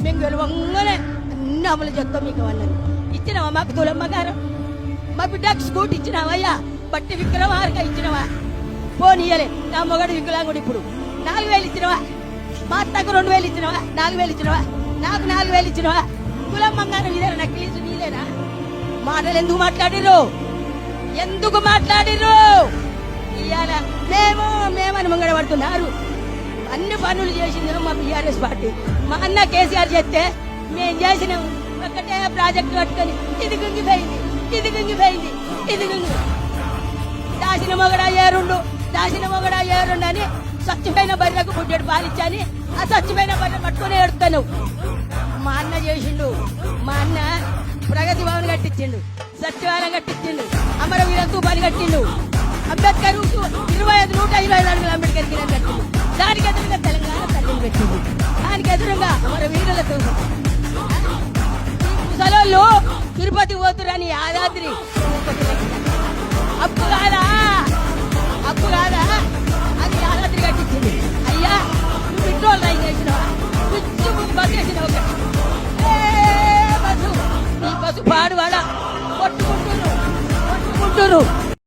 మేము గెలవంగానే అన్ని అమలు చేస్తాం మీకు వాళ్ళని. ఇచ్చినావా మాకు తులమ్మ గారు? మా బిడ్డకు స్కూటీ ఇచ్చినావయ్యా? బట్టి విక్రమార్క ఇచ్చినవా? పోనీయలే. నా మొగడు వికలాంగుడు ఇప్పుడు 4,000 ఇచ్చినవా? మా అత్తకు 2,000 ఇచ్చినవా? 4,000 ఇచ్చినవా? నాకు 4,000 ఇచ్చినవా? తులమ్మ గారు నీదేనా? నక్లీసు నీలేనా? మాటలు ఎందుకు మాట్లాడిర్రు? ఎందుకు మాట్లాడిర్రు? ఇవాళ మేమని ముంగడ పడుతున్నారు. అన్ని పనులు చేసింది మా బీఆర్ఎస్ పార్టీ. మా అన్న కేసీఆర్ చెప్తే మేము చేసినాం. ఒకటే ప్రాజెక్టు కట్టుకొని ఇది గుంగిపోయింది, ఇది గుంగిపోయింది, ఇది గుంగి దాసిన మొగడా ఏరుండు, దాసిన మొగడా ఏరుండు అని స్వచ్ఛమైన బర్రెకు బుడ్డెడు పాలిచ్చని ఆ స్వచ్ఛమైన బర్రె పట్టుకుని ఏడుతాను. మా అన్న చేసిండు. మా అన్న ప్రగతి భవన్ కట్టించిండు, సచివాలయం కట్టించిండు, అమరవీర స్థూపాన్ని కట్టిండు, అంబేద్కర్ 125 అడుగులు అంబేద్కర్ కి కట్టిండు. దానికి ఎదురుగా తెలంగాణ తల్లిని పెట్టింది. దానికి ఎదురుగా అమరవీరులతో ముసలోళ్ళు తిరుపతి పోతురని యాదాద్రి అప్పు కాదా? అప్పు కాదా? అది యాదాద్రి కట్టించింది. అయ్యా నువ్వు పెట్రోల్ రైలు చేసినావా? బస్సు వేసినావు. బస్సు నీ బస్సు పాడువాడా కొట్టుకుంటున్నారు.